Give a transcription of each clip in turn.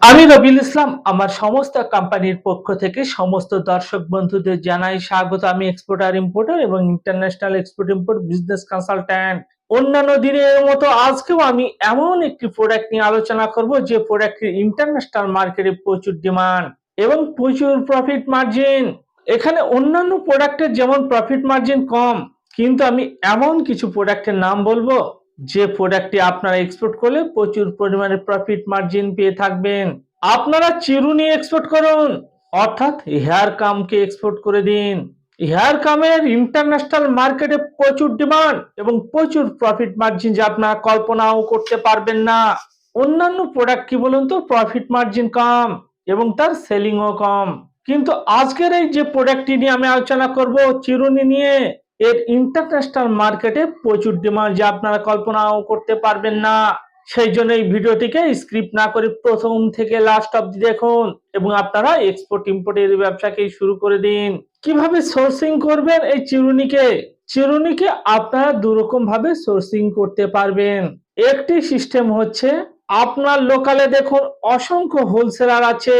আমি রবিউল ইসলাম আমার সমস্ত কোম্পানির পক্ষ থেকে সমস্ত দর্শক বন্ধুদের জানাই স্বাগত। আমি এক্সপোর্টার ইম্পোর্টার এবং international export import business consultant. অন্যান্য দিনের মতো আজকেও আমি এমন একটি প্রোডাক্ট নিয়ে আলোচনা করব যে প্রোডাক্টের ইন্টারন্যাশনাল মার্কেটে প্রচুর ডিমান্ড এবং প্রচুর প্রফিট মার্জিন। এখানে অন্যান্য প্রোডাক্টের যেমন প্রফিট মার্জিন কম, কিন্তু আমি এমন কিছু প্রোডাক্টের নাম বলবো যে প্রোডাক্টটি আপনারা এক্সপোর্ট করলে প্রচুর পরিমাণে প্রফিট মার্জিন পেয়ে থাকবেন। আপনারা চিরুনি এক্সপোর্ট করুন, অর্থাৎ হেয়ার কামকে এক্সপোর্ট করে দিন। হেয়ার কামের ইন্টারন্যাশনাল মার্কেটে প্রচুর ডিমান্ড এবং প্রচুর প্রফিট মার্জিন যা আপনারা কল্পনাও করতে পারবেন না। অন্যান্য প্রোডাক্ট কি বলুন তো, প্রফিট মার্জিন কম এবং তার সেলিংও কম, কিন্তু আজকের এই যে প্রোডাক্টটি নিয়ে আমি আলোচনা করব চিরুনি নিয়ে, এর ইন্টারন্যাশনাল মার্কেটে প্রচুর ডিমান্ড যা আপনারা কল্পনাও করতে পারবেন না। সেই জন্য এই ভিডিওটিকে স্ক্রিপ্ট না করে প্রথম থেকে লাস্ট অবধি দেখুন এবং আপনারা এক্সপোর্ট ইম্পোর্টের ব্যবসাকে শুরু করে দিন। কিভাবে সোর্সিং করবেন এই চিরুনিকে আপনারা দুরকম ভাবে সোর্সিং করতে পারবেন। একটি সিস্টেম হচ্ছে, আপনার লোকালে দেখুন অসংখ্য হোলসেলার আছে,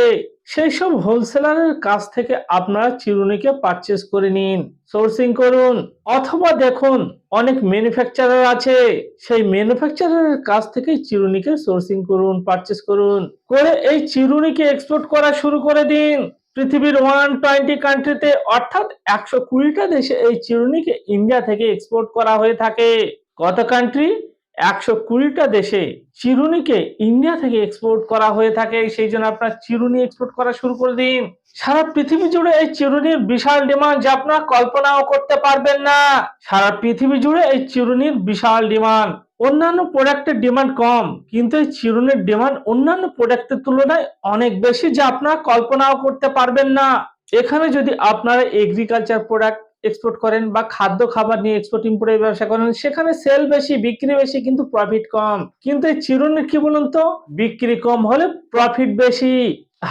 সেই সব হোলসেলারের কাছ থেকে আপনারা চিরুনিকে পারচেজ করে নিন, সোর্সিং করুন। অথবা দেখুন অনেক ম্যানুফ্যাকচারার আছে, সেই ম্যানুফ্যাকচারারের কাছ থেকে চিরুনিকে সোর্সিং করুন, পারচেজ করুন, করে এই চিরুনিকে এক্সপোর্ট করা শুরু করে দিন। পৃথিবীর 120 কান্ট্রিতে অর্থাৎ 120টা দেশে এই চিরুনিকে ইন্ডিয়া থেকে এক্সপোর্ট করা হয়ে থাকে। কত কান্ট্রি? 120টা দেশে চিরুনিকে ইন্ডিয়া থেকে এক্সপোর্ট করা হয়ে থাকে। সেই জন্য আপনার চিরুনি এক্সপোর্ট করা শুরু করে দিন। সারা পৃথিবী জুড়ে এই চিরুনির বিশাল ডিমান্ড যা আপনারা কল্পনাও করতে পারবেন না। সারা পৃথিবী জুড়ে এই চিরুনির বিশাল ডিমান্ড। অন্যান্য প্রোডাক্টের ডিমান্ড কম, কিন্তু এই চিরুনির ডিমান্ড অন্যান্য প্রোডাক্টের তুলনায় অনেক বেশি যা আপনারা কল্পনাও করতে পারবেন না। এখানে যদি আপনারা এগ্রিকালচার প্রোডাক্ট এক্সপোর্ট করেন বা খাদ্য খাবার নিয়ে এক্সপোর্ট ইম্পোর্টের ব্যবসা করেন, সেখানে সেল বেশি, বিক্রি বেশি, কিন্তু প্রফিট কম। কিন্তু এই চিরুনির কি বলুন তো, বিক্রি কম হলে প্রফিট বেশি।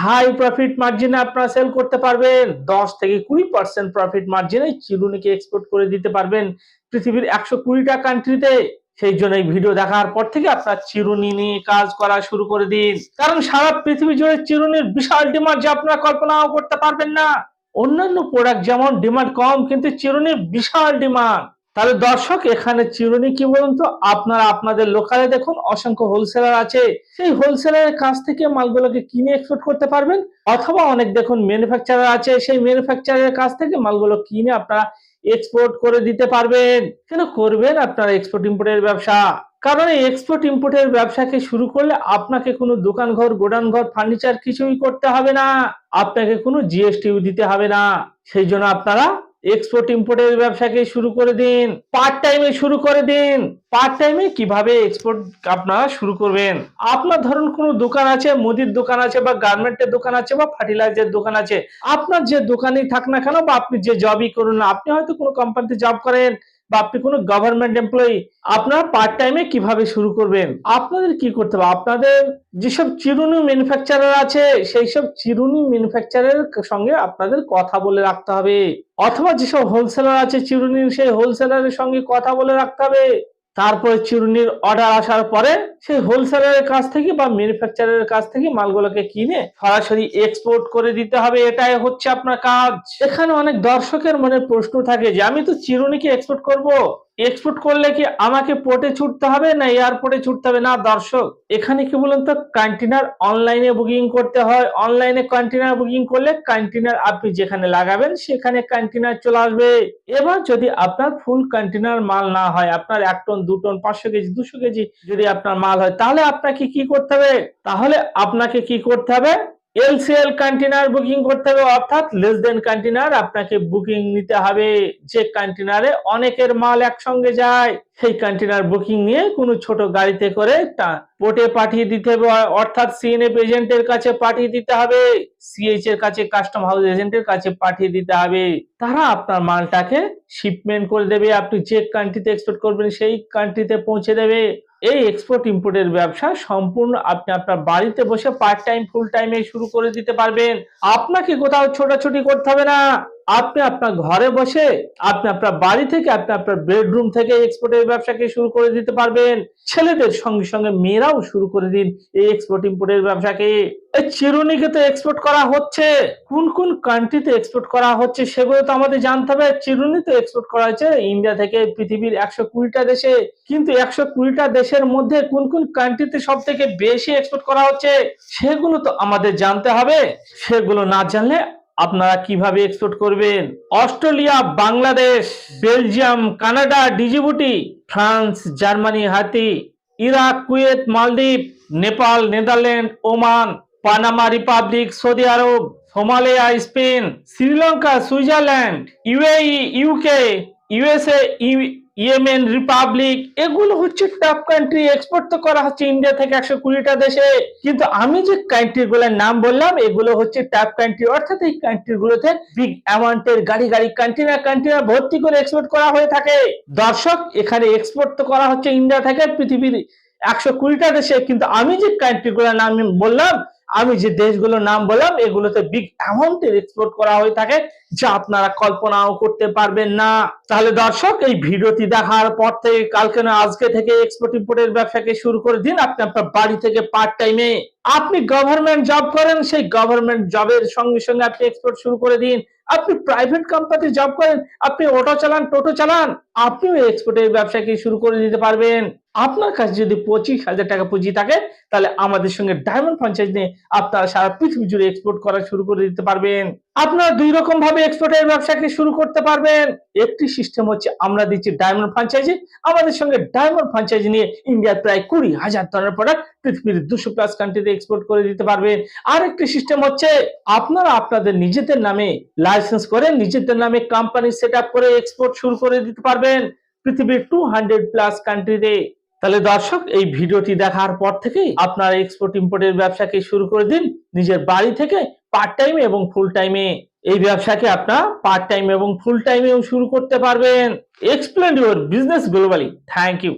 হাই প্রফিট মার্জিনে আপনারা সেল করতে পারবেন। 10 থেকে 20% প্রফিট মার্জিনে চিরুনিকে এক্সপোর্ট করে দিতে পারবেন পৃথিবীর 120টা কান্ট্রিতে। সেই জন্য এই ভিডিও দেখার পর থেকে আপনার চিরুনি নিয়ে কাজ করা শুরু করে দিন, কারণ সারা পৃথিবী জুড়ে চিরুনির বিশাল ডিমান্ড যা আপনারা কল্পনাও করতে পারবেন না। অন্যান্য প্রোডাক্ট যেমন ডিমান্ড কম, কিন্তু চিরুনির বিশাল ডিমান্ড। তাহলে দর্শক, এখানে চিরুনি কি বলুন তো, আপনারা আপনাদের লোকালে দেখুন অসংখ্য হোলসেলার আছে, সেই হোলসেলারের কাছ থেকে মালগুলোকে কিনে এক্সপোর্ট করতে পারবেন। অথবা অনেক দেখুন ম্যানুফ্যাকচারার আছে, সেই ম্যানুফ্যাকচারারের কাছ থেকে মালগুলো কিনে আপনারা এক্সপোর্ট করে দিতে পারবেন। কেন করবেন আপনারা এক্সপোর্ট ইম্পোর্টের ব্যবসা? কারণ এই এক্সপোর্ট ইম্পোর্টের ব্যবসাকে শুরু করলে আপনাকে কোনো দোকান ঘর, গোডাউন ঘর, ফার্নিচার কিছুই করতে হবে না, আপনাকে কোনো জিএসটিও দিতে হবে না। সেই জন্য আপনারা এক্সপোর্ট ইম্পোর্টের ব্যবসাকে শুরু করে দিন, পার্ট টাইমে শুরু করে দিন। পার্ট টাইমে কিভাবে এক্সপোর্ট আপনারা শুরু করবেন? আপনার ধরুন কোনো দোকান আছে, মুদির দোকান আছে বা গার্মেন্টের দোকান আছে বা ফার্টিলাইজার দোকান আছে। আপনার যে দোকানেই থাক না কেন বা আপনি যে জবই করুন না, আপনি হয়তো কোনো কোম্পানিতে জব করেন বা আপনি কোনো গভর্নমেন্ট এমপ্লয়ি, আপনারা পার্ট টাইমে কিভাবে শুরু করবেন? আপনাদের কি করতে হবে, আপনাদের যেসব চিরুনি ম্যানুফ্যাকচারার আছে সেই সব চিরুনি ম্যানুফ্যাকচারের সঙ্গে আপনাদের কথা বলে রাখতে হবে, অথবা যেসব হোলসেলার আছে চিরুনির, সেই হোলসেলারের সঙ্গে কথা বলে রাখতে হবে। তারপরে চিরুনির অর্ডার আসার পরে সেই হোলসেলারের কাছ থেকে বা ম্যানুফ্যাকচারারের কাছ থেকে মালগুলোকে কিনে সরাসরি এক্সপোর্ট করে দিতে হবে। এটাই হচ্ছে আপনার কাজ। এখানে অনেক দর্শকের মনে প্রশ্ন থাকে যে আমি তো চিরুনিকে এক্সপোর্ট করব, এক্সপোর্ট করলে কি আমাকে পোর্টে ছুটতে হবে না এয়ারপোর্টে ছুটতে হবে? না দর্শক, এখানে কি বলুন তো, কন্টেইনার অনলাইনে বুকিং করতে হয়। অনলাইনে কন্টেইনার বুকিং করলে কন্টেইনার আপনি যেখানে লাগাবেন সেখানে কন্টেইনার চলে আসবে। এবার যদি আপনার ফুল কন্টেইনার মাল না হয়, আপনার 1 টন 2 টন 500 কেজি 200 কেজি যদি আপনার মাল হয়, তাহলে আপনাকে কি করতে হবে? এলসিএল কন্টেইনার বুকিং করতে হবে, অর্থাৎ লেস দেন কন্টেইনার আপনাকে বুকিং নিতে হবে। যে কন্টেইনারে অনেকের মাল একসঙ্গে যায়, সেই কন্টেইনার বুকিং নিয়ে কোনো ছোট গাড়িতে করে পোর্টে পাঠিয়ে দিতে হবে, অর্থাৎ সিএনএফ এজেন্টের কাছে পাঠিয়ে দিতে হবে, সিএইচ এর কাছে, কাস্টম হাউস এজেন্টের কাছে পাঠিয়ে দিতে হবে। তারা আপনার মালটাকে শিপমেন্ট করে দেবে, আপনি যে কান্ট্রিতে এক্সপোর্ট করবেন সেই কান্ট্রিতে পৌঁছে দেবে। এই এক্সপোর্ট ইম্পোর্টের ব্যবসা সম্পূর্ণ আপনি আপনার বাড়িতে বসে পার্ট টাইম, ফুল টাইমে শুরু করে দিতে পারবেন। আপনাকে কোথাও ছোটাছুটি করতে হবে না। আপনি আপনার ঘরে বসে, আপনি আপনার বাড়ি থেকে, আপনি আপনার বেডরুম থেকে এক্সপোর্টের ব্যবসাকে শুরু করে দিতে পারবেন। ছেলেদের সঙ্গে সঙ্গে মেয়েরাও শুরু করে দিন এই এক্সপোর্ট ইম্পোর্টের ব্যবসাকে। এই চিরুনিকে তো এক্সপোর্ট করা হচ্ছে, কোন কোন কান্ট্রিতে এক্সপোর্ট করা হচ্ছে সেগুলো তো আমাদের জানতে হবে। চিরুনি তো এক্সপোর্ট করা হচ্ছে ইন্ডিয়া থেকে পৃথিবীর 120টা দেশে, কিন্তু 120টা দেশের মধ্যে কোন কোন কান্ট্রিতে সব থেকে বেশি এক্সপোর্ট করা হচ্ছে সেগুলো তো আমাদের জানতে হবে। সেগুলো না জানলে আপনারা কিভাবে এক্সপোর্ট করবেন? Australia, Bangladesh, Belgium, Canada, Djibouti, France, Germany, Haiti, Iraq, Kuwait, মালদ্বীপ, Nepal, Netherland, Oman, Panama Republic, Saudi Arab, Somalia, Spain, Sri Lanka, Switzerland, UAE, UK, USA, Yemen Republic, এগুলো হচ্ছে টপ কান্ট্রি। এক্সপোর্ট তো করা হচ্ছে ইন্ডিয়া থেকে 120টা দেশে, কিন্তু আমি যে কান্ট্রি গুলোর নাম বললাম এগুলো হচ্ছে টপ কান্ট্রি, অর্থাৎ এই কান্ট্রি গুলোতে বিগ অ্যামাউন্টের গাড়ি গাড়ি কন্টেনার ভর্তি করে এক্সপোর্ট করা হয়ে থাকে। দর্শক, এখানে এক্সপোর্ট তো করা হচ্ছে ইন্ডিয়া থেকে পৃথিবীর 120টা দেশে, কিন্তু আমি যে কান্ট্রি গুলোর নাম বললাম, আমি যে দেশগুলোর নাম বললাম, এগুলোতে বিগ অ্যামাউন্টের এক্সপোর্ট করা হয়ে থাকে, যা আপনারা কল্পনাও করতে পারবেন না। তাহলে দর্শক, এই ভিডিওটি দেখার পর থেকে, কালকে না আজকে থেকে এক্সপোর্ট ইম্পোর্টের ব্যবসাকে শুরু করে দিন। আপনি আপনার বাড়ি থেকে পার্ট টাইমে, আপনি গভর্নমেন্ট জব করেন, সেই গভর্নমেন্ট জবের সঙ্গে সঙ্গে আপনি এক্সপোর্ট শুরু করে দিন। আপনি প্রাইভেট কোম্পানি জব করেন, আপনি অটো চালান, টোটো চালান, আপনিও এক্সপোর্টের ব্যবসাকে শুরু করে দিতে পারবেন। আপনার কাছে যদি 25,000 টাকা পুঁজি থাকে, তাহলে আমাদের সঙ্গে ডায়মন্ড ফ্র্যাঞ্চাইজ নিয়ে আপনারা সারা পৃথিবী জুড়ে এক্সপোর্ট করা শুরু করে দিতে পারবেন। আপনারা দুই রকম ভাবে এক্সপোর্টের ব্যবসাকে শুরু করতে পারবেন। একটি সিস্টেম হচ্ছে আমরা দিচ্ছি ডায়মন্ড ফ্র্যাঞ্চাইজি, আমাদের সঙ্গে ডায়মন্ড ফ্র্যাঞ্চাইজি নিয়ে ইন্ডিয়ার প্রায় 20,000 টনের প্রোডাক্ট পৃথিবীর 200+ কান্ট্রিতে এক্সপোর্ট করে দিতে পারবেন। আর একটি সিস্টেম হচ্ছে আপনারা আপনাদের নিজেদের নামে লাইসেন্স করে, নিজেদের নামে কোম্পানি সেট আপ করে এক্সপোর্ট শুরু করে দিতে পারবেন পৃথিবীর 200+ কান্ট্রিতে। তাহলে দর্শক, এই ভিডিওটি দেখার পর থেকেই আপনারা এক্সপোর্ট ইম্পোর্টের ব্যবসাকে শুরু করে দিন নিজের বাড়ি থেকে, পার্ট টাইমে এবং ফুল টাইমে। এই ব্যবসাকে আপনারা পার্ট টাইম এবং ফুল টাইমেও শুরু করতে পারবেন। Explained your business globally. Thank you.